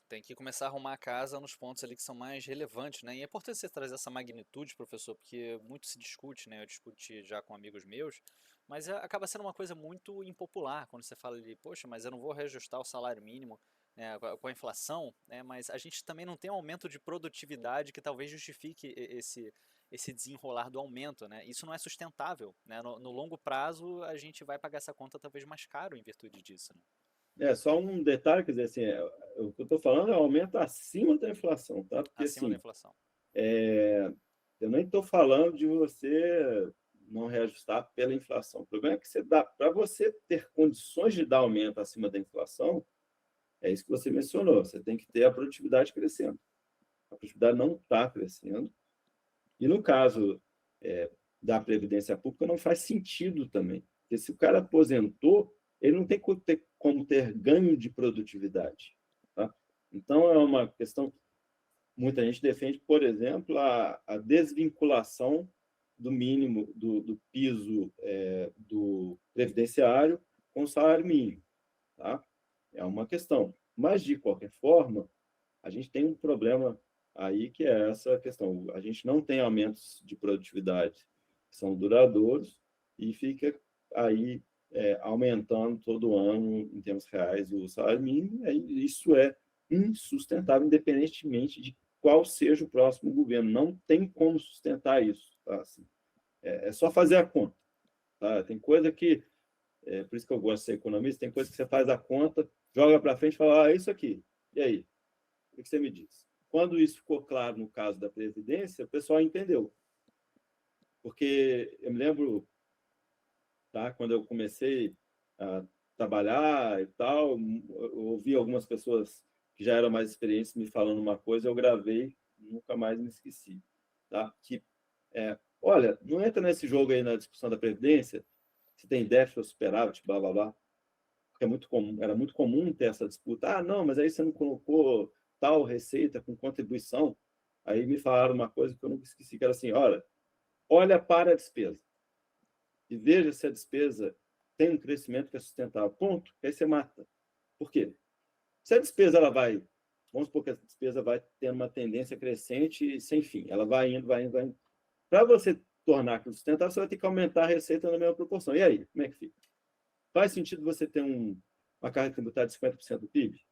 Tem que começar a arrumar a casa nos pontos ali que são mais relevantes, né? E é importante você trazer essa magnitude, professor, porque muito se discute, né? Eu discuti já com amigos meus, mas acaba sendo uma coisa muito impopular quando você fala ali, poxa, mas eu não vou reajustar o salário mínimo, né, com a inflação, né? Mas a gente também não tem um aumento de produtividade que talvez justifique esse desenrolar do aumento, né? Isso não é sustentável, né? No longo prazo, a gente vai pagar essa conta talvez mais caro em virtude disso, né? Só um detalhe, quer dizer, assim, o que eu estou falando é um aumento acima da inflação, tá? Porque, Acima da assim, inflação. eu nem estou falando de você não reajustar pela inflação. O problema é que para você ter condições de dar aumento acima da inflação, é isso que você mencionou, você tem que ter a produtividade crescendo. A produtividade não está crescendo. E no caso da Previdência Pública, não faz sentido também. Porque se o cara aposentou, ele não tem como ter ganho de produtividade. Tá? Então, é uma questão. Muita gente defende, por exemplo, a desvinculação do mínimo, do piso do previdenciário com o salário mínimo. Tá? É uma questão. Mas, de qualquer forma, a gente tem um problema aí que é essa questão. A gente não tem aumentos de produtividade que são duradouros e fica aí aumentando todo ano, em termos reais, o salário mínimo. E isso é insustentável, independentemente de qual seja o próximo governo. Não tem como sustentar isso. Tá? Assim, é só fazer a conta. Tá? Tem coisa que, por isso que eu gosto de ser economista, tem coisa que você faz a conta, joga para frente e fala, isso aqui. E aí? O que você me diz? Quando isso ficou claro no caso da Previdência, o pessoal entendeu. Porque eu me lembro, tá, quando eu comecei a trabalhar e tal, eu ouvi algumas pessoas que já eram mais experientes me falando uma coisa, eu gravei, nunca mais me esqueci. Tá? Que, olha, não entra nesse jogo aí na discussão da Previdência, se tem déficit ou superávit, blá, blá, blá. Porque era muito comum ter essa disputa. Ah, não, mas aí você não colocou tal receita com contribuição. Aí me falaram uma coisa que eu nunca esqueci, que era assim, olha para a despesa e veja se a despesa tem um crescimento que é sustentável. Ponto. Aí você mata. Por quê? Se a despesa vamos supor que a despesa vai tendo uma tendência crescente sem fim. Ela vai indo, vai indo, vai indo. Para você tornar aquilo sustentável, você vai ter que aumentar a receita na mesma proporção. E aí, como é que fica? Faz sentido você ter uma carga tributária de 50% do PIB?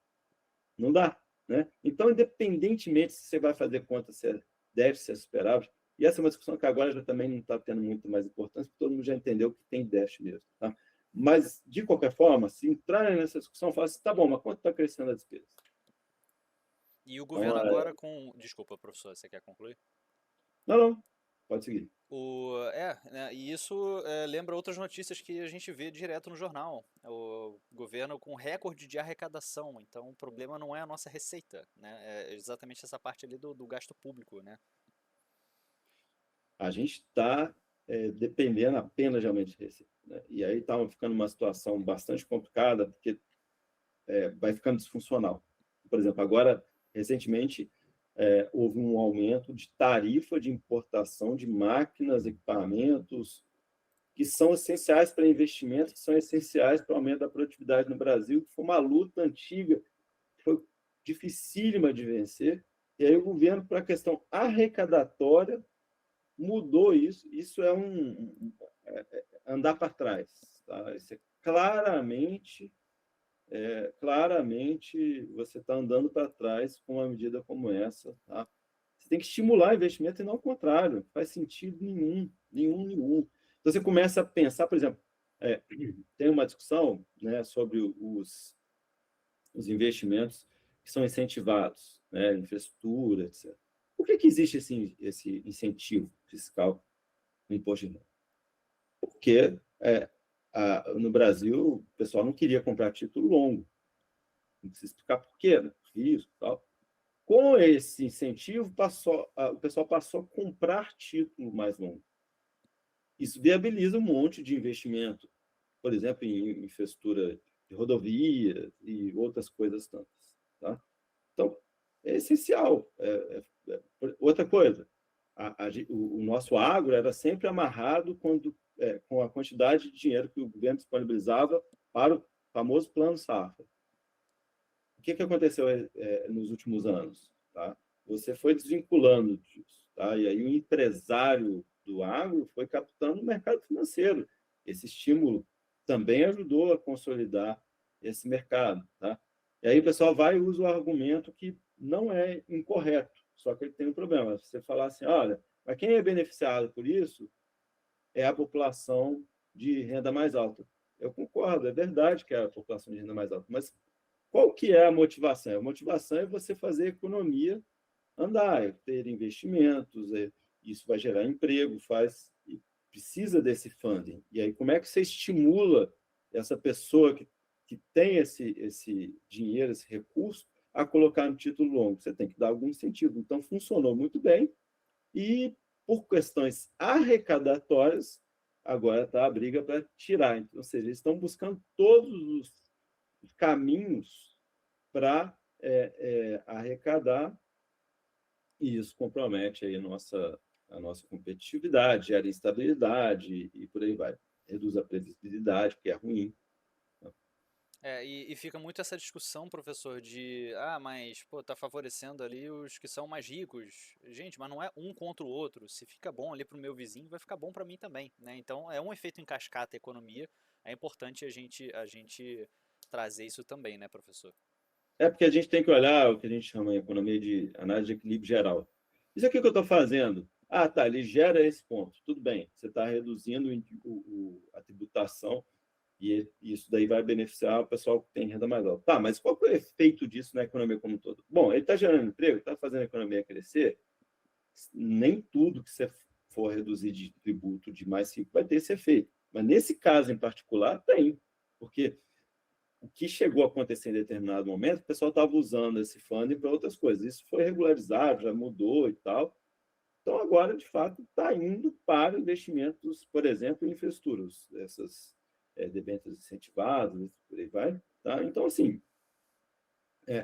Não dá. Né? Então, independentemente se você vai fazer conta se é déficit, se é superávit, e essa é uma discussão que agora já também não está tendo muito mais importância, porque todo mundo já entendeu que tem déficit mesmo. Tá? Mas, de qualquer forma, se entrarem nessa discussão, fala assim, tá bom, mas quanto está crescendo a despesa? E o Então, governo agora com. Desculpa, professor, você quer concluir? não, não, pode seguir. Né, e isso lembra outras notícias que a gente vê direto no jornal. O governo com recorde de arrecadação, então o problema não é a nossa receita, né? É exatamente essa parte ali do gasto público, né? A gente está dependendo apenas de aumento de receita. Né? E aí está ficando uma situação bastante complicada, porque vai ficando disfuncional. Por exemplo, agora, recentemente, houve um aumento de tarifa de importação de máquinas, equipamentos, que são essenciais para investimentos, que são essenciais para o aumento da produtividade no Brasil, que foi uma luta antiga, que foi dificílima de vencer. E aí o governo, para a questão arrecadatória, mudou isso. Isso é andar para trás. Tá? Isso é claramente você está andando para trás com uma medida como essa. Tá? Você tem que estimular investimento e não o contrário. Não faz sentido nenhum, nenhum, nenhum. Então você começa a pensar, por exemplo, é, tem uma discussão, né, sobre os investimentos que são incentivados, né, infraestrutura, etc. Por que existe esse incentivo fiscal no imposto de renda? Porque no Brasil o pessoal não queria comprar título longo. Não precisa explicar por quê, né? Risco e tal. Com esse incentivo, o pessoal passou a comprar título mais longo. Isso viabiliza um monte de investimento, por exemplo, em infraestrutura de rodovia e outras coisas tantas. Tá? Então, é essencial. Outra coisa, o nosso agro era sempre amarrado com a quantidade de dinheiro que o governo disponibilizava para o famoso plano safra. que aconteceu nos últimos anos? Tá? Você foi desvinculando disso. Tá? E aí o empresário do agro foi captando o mercado financeiro. Esse estímulo também ajudou a consolidar esse mercado. Tá? E aí o pessoal vai e usa o argumento que não é incorreto, só que ele tem um problema. Você falar assim, olha, mas quem é beneficiado por isso é a população de renda mais alta. Eu concordo, é verdade que é a população de renda mais alta, mas qual que é a motivação? A motivação é você fazer a economia andar, é ter investimentos, isso vai gerar emprego, precisa desse funding. E aí, como é que você estimula essa pessoa que tem esse dinheiro, esse recurso, a colocar no título longo? Você tem que dar algum incentivo. Então, funcionou muito bem e, por questões arrecadatórias, agora está a briga para tirar. Então, ou seja, eles estão buscando todos os caminhos para arrecadar, e isso compromete aí a nossa competitividade, gera instabilidade e por aí vai. Reduz a previsibilidade, que é ruim. E fica muito essa discussão, professor, mas, pô, tá favorecendo ali os que são mais ricos. Gente, mas não é um contra o outro. Se fica bom ali pro meu vizinho, vai ficar bom para mim também, né? Então, é um efeito em cascata a economia. É importante a gente trazer isso também, né, professor? É porque a gente tem que olhar o que a gente chama em economia de análise de equilíbrio geral. Isso aqui que eu estou fazendo, tá, ele gera esse ponto. Tudo bem, você está reduzindo a tributação e isso daí vai beneficiar o pessoal que tem renda mais alta. Tá, mas qual que é o efeito disso na economia como um todo? Bom, ele está gerando emprego, está fazendo a economia crescer, nem tudo que você for reduzir de tributo de mais rico vai ter esse efeito. Mas nesse caso em particular, tem. Porque o que chegou a acontecer em determinado momento, o pessoal estava usando esse funding para outras coisas. Isso foi regularizado, já mudou e tal. Então, agora, de fato, está indo para investimentos, por exemplo, em infraestruturas, essas debêntures incentivadas, por aí vai. Tá? Então, assim,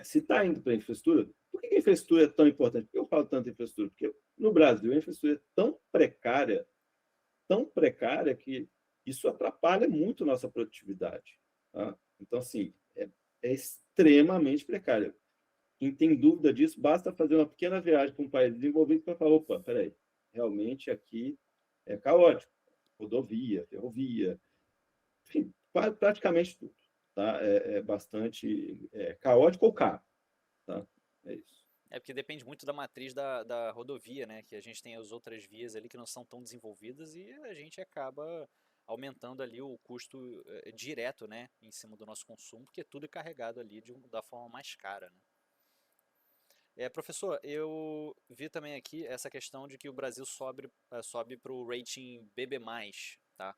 se está indo para a infraestrutura, por que a infraestrutura é tão importante? Por que eu falo tanto em infraestrutura? Porque no Brasil a infraestrutura é tão precária, que isso atrapalha muito a nossa produtividade. Tá? Então, assim, é extremamente precário. Quem tem dúvida disso, basta fazer uma pequena viagem para um país desenvolvido para falar, opa, peraí, realmente aqui é caótico. Rodovia, ferrovia, enfim, praticamente tudo. Tá? É bastante caótico ou caro. Tá? É isso. É porque depende muito da matriz da rodovia, né? Que a gente tem as outras vias ali que não são tão desenvolvidas e a gente acaba aumentando ali o custo direto, né? Em cima do nosso consumo, porque tudo é carregado ali da forma mais cara, né? Professor, eu vi também aqui essa questão de que o Brasil sobe para o rating BB+, tá?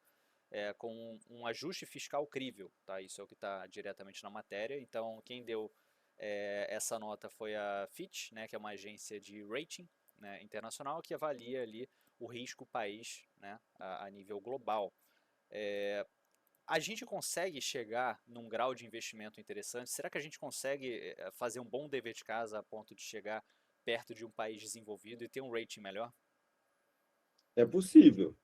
Com um ajuste fiscal crível, tá? Isso é o que está diretamente na matéria. Então, quem deu essa nota foi a Fitch, né, que é uma agência de rating, né, internacional que avalia ali o risco país, né, a nível global. A gente consegue chegar num grau de investimento interessante? Será que a gente consegue fazer um bom dever de casa a ponto de chegar perto de um país desenvolvido e ter um rating melhor? É possível,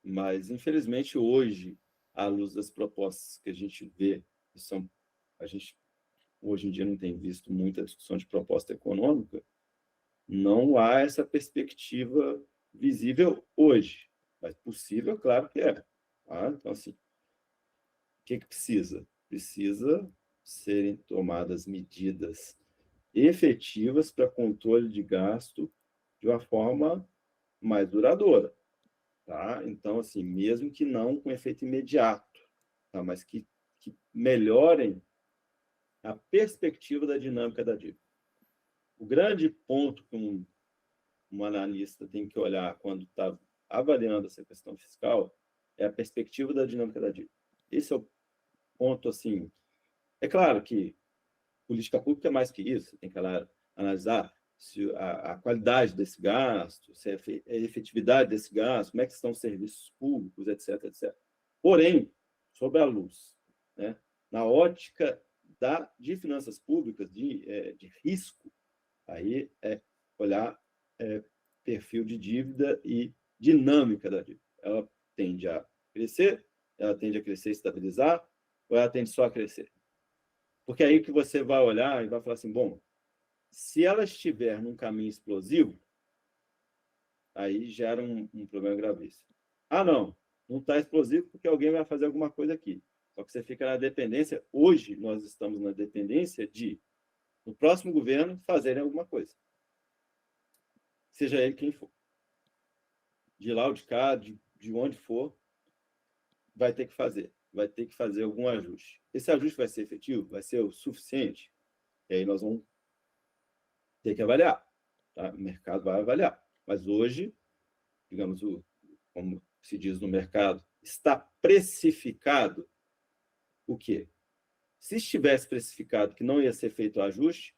mas infelizmente hoje, à luz das propostas que a gente vê, a gente hoje em dia não tem visto muita discussão de proposta econômica, não há essa perspectiva visível hoje. Mas possível, claro que é. Tá? Então, assim, o que precisa? Precisa serem tomadas medidas efetivas para controle de gasto de uma forma mais duradoura. Tá? Então, assim, mesmo que não com efeito imediato, tá? Mas que melhorem a perspectiva da dinâmica da dívida. O grande ponto que um analista tem que olhar quando está avaliando essa questão fiscal é a perspectiva da dinâmica da dívida. Esse é o ponto, assim. É claro que política pública é mais que isso, você tem que analisar se a qualidade desse gasto, se a efetividade desse gasto, como é que estão os serviços públicos, etc, etc. Porém, sob a luz, né, na ótica de finanças públicas, de risco, aí é olhar perfil de dívida e dinâmica da dívida. Ela tende a crescer, ela tende a crescer e estabilizar, ou ela tende só a crescer? Porque aí que você vai olhar e vai falar assim, bom, se ela estiver num caminho explosivo, aí gera um problema gravíssimo. Ah, não está explosivo porque alguém vai fazer alguma coisa aqui. Só que você fica na dependência. Hoje, nós estamos na dependência de, no próximo governo, fazerem alguma coisa. Seja ele quem for. De lá ou de cá, de onde for, vai ter que fazer. Vai ter que fazer algum ajuste. Esse ajuste vai ser efetivo? Vai ser o suficiente? E aí nós vamos ter que avaliar. Tá? O mercado vai avaliar. Mas hoje, digamos, como se diz no mercado, está precificado o quê? Se estivesse precificado que não ia ser feito o ajuste,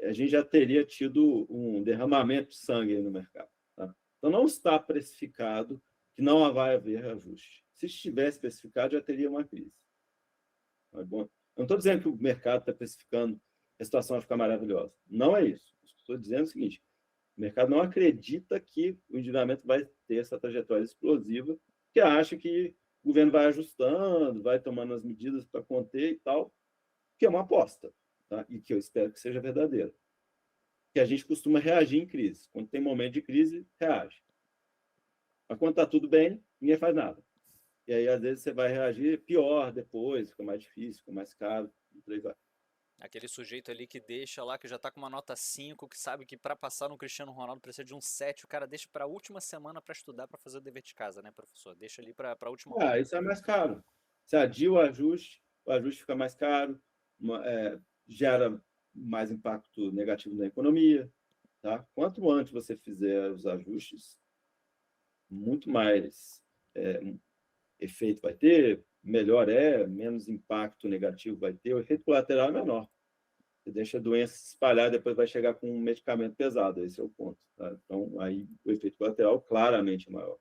a gente já teria tido um derramamento de sangue no mercado. Tá? Então, não está precificado que não vai haver ajuste. Se estivesse precificado, já teria uma crise. Tá bom? Eu não estou dizendo que o mercado está precificando a situação vai ficar maravilhosa. Não é isso. Estou dizendo o seguinte, o mercado não acredita que o endividamento vai ter essa trajetória explosiva, que acha que o governo vai ajustando, vai tomando as medidas para conter e tal, que é uma aposta, tá? E que eu espero que seja verdadeira. Que a gente costuma reagir em crise. Quando tem momento de crise, reage. Mas quando está tudo bem, ninguém faz nada. E aí, às vezes, você vai reagir pior depois, fica mais difícil, fica mais caro, e por aí vai. Aquele sujeito ali que deixa lá, que já tá com uma nota 5, que sabe que para passar no Cristiano Ronaldo precisa de um 7, o cara deixa para a última semana para estudar, para fazer o dever de casa, né, professor? Deixa ali para a última hora. Isso é mais caro. Você adia o ajuste fica mais caro, gera mais impacto negativo na economia. Tá? Quanto antes você fizer os ajustes, muito mais efeito vai ter, melhor menos impacto negativo vai ter, o efeito colateral é menor. Você deixa a doença se espalhar, depois vai chegar com um medicamento pesado, esse é o ponto. Tá? Então, aí o efeito colateral claramente é maior.